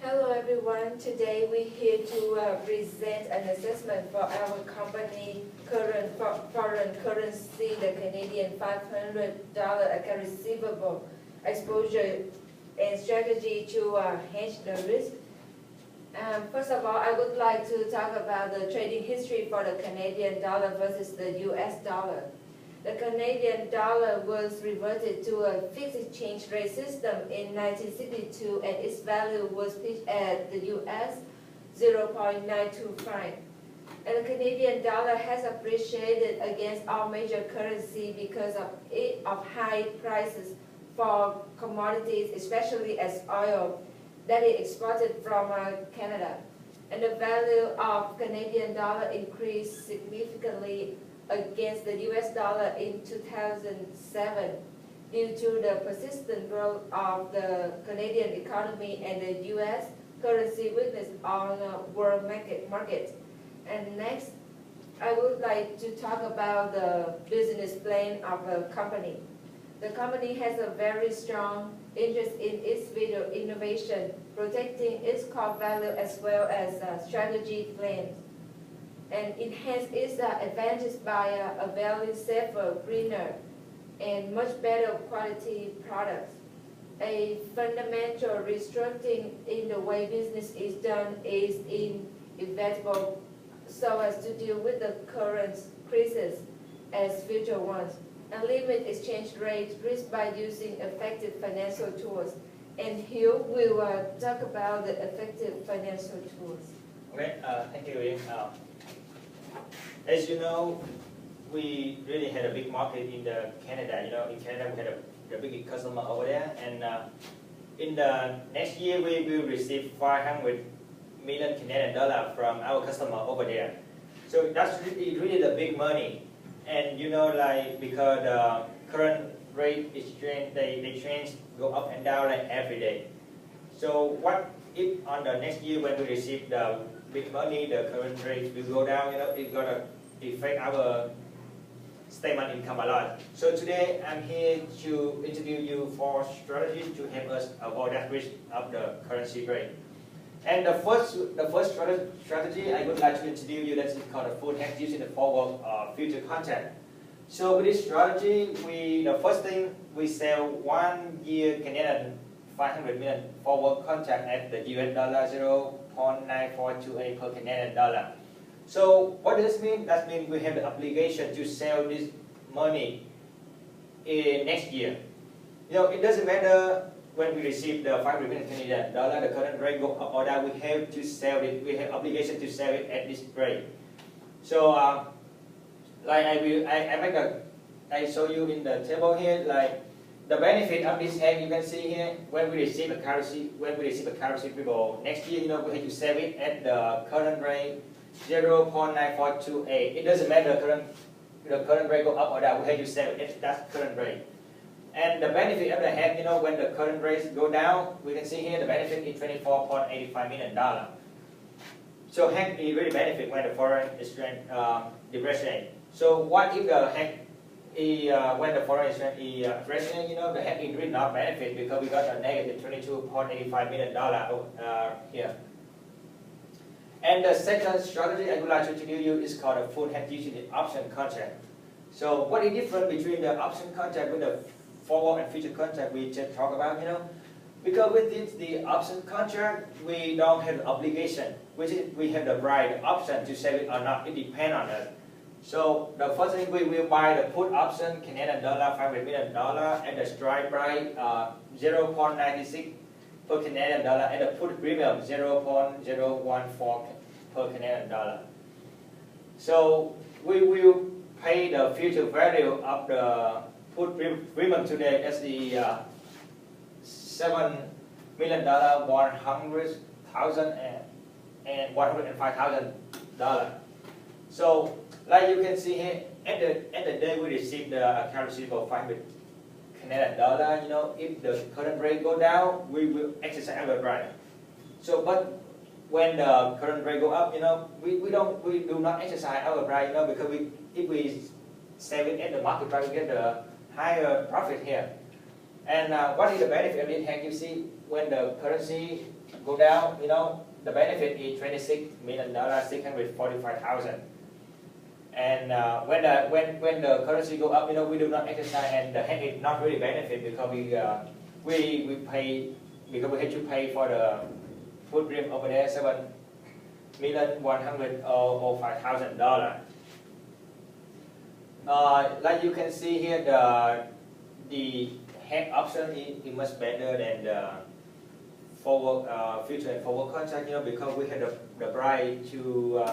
Hello everyone, today we're here to present an assessment for our company current foreign currency, the Canadian $500 account receivable exposure and strategy to hedge the risk. First of all, I would like to talk about the trading history for the Canadian dollar versus the US dollar. The Canadian dollar was reverted to a fixed exchange rate system in 1962 and its value was pitched at the US 0.925. And the Canadian dollar has appreciated against all major currencies because of high prices for commodities, especially as oil, that is exported from Canada. And the value of Canadian dollar increased significantly against the US dollar in 2007 due to the persistent growth of the Canadian economy and the US currency weakness on the world market. And next, I would like to talk about the business plan of the company. The company has a very strong interest in its video innovation, protecting its core value as well as strategy plans, and enhance its advantage by availing safer, greener, and much better quality products. A fundamental restructuring in the way business is done is inevitable so as to deal with the current crisis as future ones, and limit exchange rate risk by using effective financial tools. And Hieu will talk about the effective financial tools. Okay, thank you, Nguyen. As you know, we really had a big market in Canada. In Canada we had a big customer over there, and in the next year we will receive 500 million Canadian dollar from our customer over there. So that's really the big money. And because the current rate exchange, they change, go up and down like every day. So what if on the next year when we receive the big money, the current rate will go down? It's gonna affect our statement income a lot. So today I'm here to interview you for strategy to help us avoid that risk of the currency rate. And the first strategy I would like to introduce you, that's called a full hedge using the forward future contract. So with this strategy, the first thing we sell 1 year Canadian 500 million forward contract at the US dollar 0.9428 per Canadian dollar. So what does this mean? That means we have the obligation to sell this money in next year. It doesn't matter when we receive the 500 million Canadian dollar, the current rate go up or down, we have to sell it. We have obligation to sell it at this rate. So like I show you in the table here, like the benefit of this hedge, you can see here, when we receive a currency receivable next year, we have to sell it at the current rate 0.9428. It doesn't matter the current rate go up or down, we have to sell it at that current rate. And the benefit of the hedge, when the current rates go down, we can see here the benefit is $24.85 million. So hedge is really benefit when the foreign exchange depreciate. So what if the hedge when the foreign exchange is appreciating, the hedge is really not benefit because we got a negative $22.85 million here. And the second strategy I would like to introduce you is called a full hedge using the option contract. So what is different between the option contract with the forward and future contract we just talked about, because with the option contract, we don't have the obligation, we have the right, the option to sell it or not. It depends on us. So the first thing, we will buy the put option Canadian dollar $500 million at the strike price 0.96 per Canadian dollar and the put premium 0.014 per Canadian dollar. So we will pay the future value of the put premium today as the $7 million, $100,000 and $105,000. So like you can see here, at the day we receive the account receivable 500 Canadian dollar, if the current rate go down, we will exercise our right. So but when the current rate go up, we do not exercise our right, because if we sell it at the market price, we get the higher profit here. And what is the benefit of this hedge? You see, when the currency go down, the benefit is $26 million, 645,000. And when the currency go up, we do not exercise, and the hedge is not really benefit because we pay, because we have to pay for the footprint over there, $7,105,000. Like you can see here, the hedge option is much better than the forward future and forward contract, because we had the right to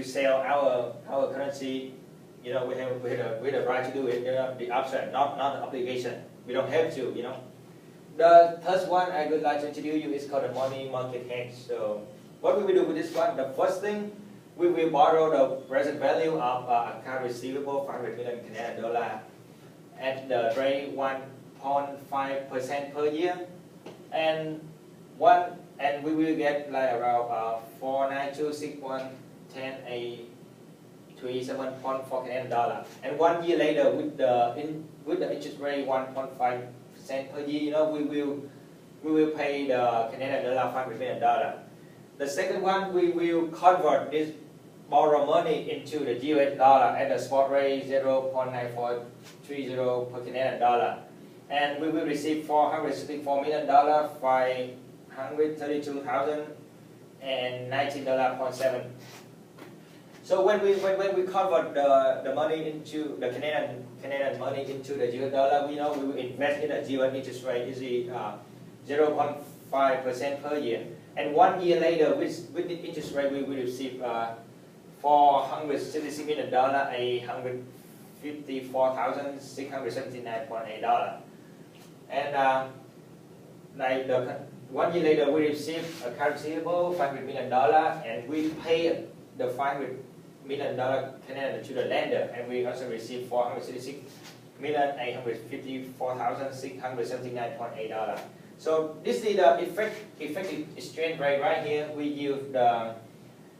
sell our currency. We have the right to do it. The option, not the obligation. We don't have to. The third one I would like to introduce you is called the money market hedge. So what we will do with this one? The first thing, we will borrow the present value of account receivable, 500 million Canadian dollar, at the rate 1.5% per year, and we will get like around 4926110,374 Canadian dollar. And 1 year later, with the interest rate 1.5% per year, we will pay the Canadian dollar $500 million. The second one, we will convert this borrow money into the US dollar at the spot rate 0.9430 per Canadian dollar. And we will receive $464 million, $532,019.7. So when we convert the money into the Canadian money into the US dollar, we will invest in the US interest rate is 0.5% per year. And 1 year later, with the interest rate, we will receive $466 million, $854,679.8. And like 1 year later, we receive a account receivable $500 million, and we pay the $500 million Canadian to the lender, and we also receive $466,854,679.8. So this is the effective exchange rate right here. We use the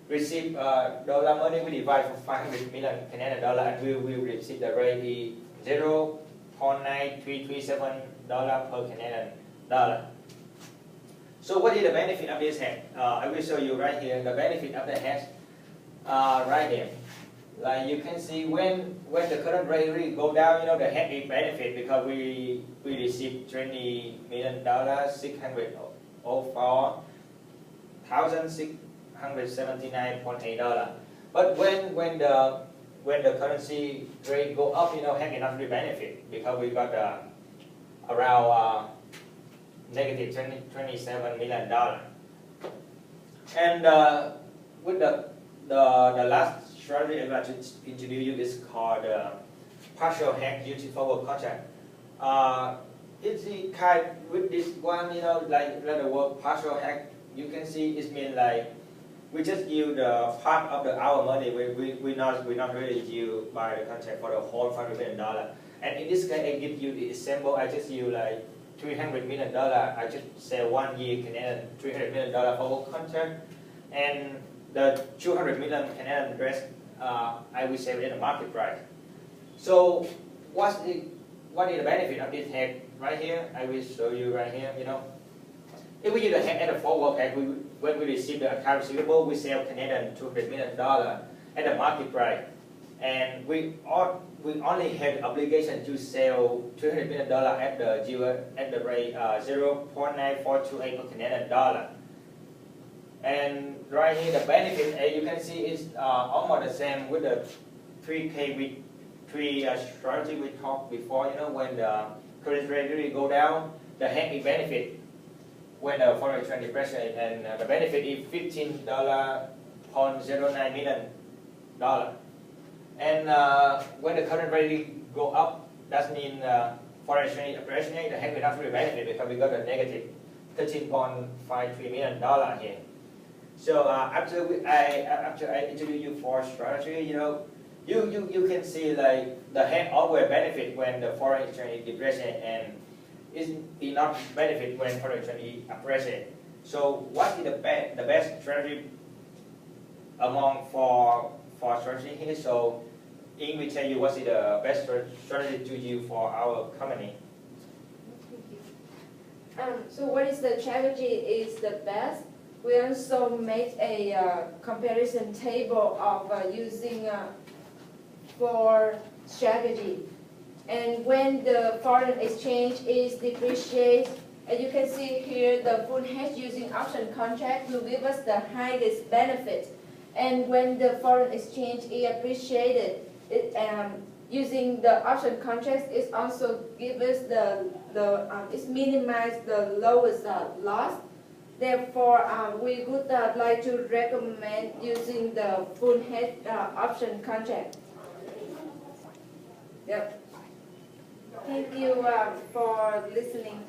receive dollar money, we divide for 500 million Canadian dollar, and we will receive the rate is $0.9337 per Canadian dollar. So what is the benefit of this hedge? I will show you right here the benefit of the hedge right here. Like you can see, when the current rate really go down, the hedge is benefit because we receive $20 million, $604,679.8. But when the currency rate go up, hedge is not really benefit because we got around negative $27 million. And with the last strategy I'd like to introduce you is called partial hedge using forward contract. It's the kind with this one, like the word partial hedge, you can see it means like we just use the part of our money. We not really use by the contract for the whole $500 million. And in this case, I give you the example. I just use like $300 million. I just sell 1 year Canadian $300 million forward contract, and the 200 million Canadian rest I will sell in the market price. So what is the benefit of this hedge right here? I will show you right here. If we use the hedge at the forward hedge, when we receive the account receivable, we sell Canadian $200 million at the market price, and we only have obligation to sell $200 million at the rate 0.9428 per Canadian dollar. And right here, the benefit, as you can see, is almost the same with the 3K with 3 strategy we talked before. When the currency rate really go down, the hedge is benefit when the foreign exchange depreciate, and the benefit is $15.09 million. And when the current rate go up, that means foreign exchange appreciate, the hedge will not really benefit because we got a negative $13.53 million here. So after I introduce you for strategy, you can see like the hedge always benefit when the foreign exchange depreciate, and it not benefit when foreign exchange appreciate. So what is the best strategy among for strategy here? So Ying will tell you what is the best strategy to use for our company. So what is the strategy is the best? We also made a comparison table of using for strategy. And when the foreign exchange is depreciated, as you can see here, the full hedge using option contract will give us the highest benefit. And when the foreign exchange is appreciated, using the option contracts is also give us it minimize the lowest loss. Therefore, we would like to recommend using the full hedge option contract. Yep. Thank you for listening.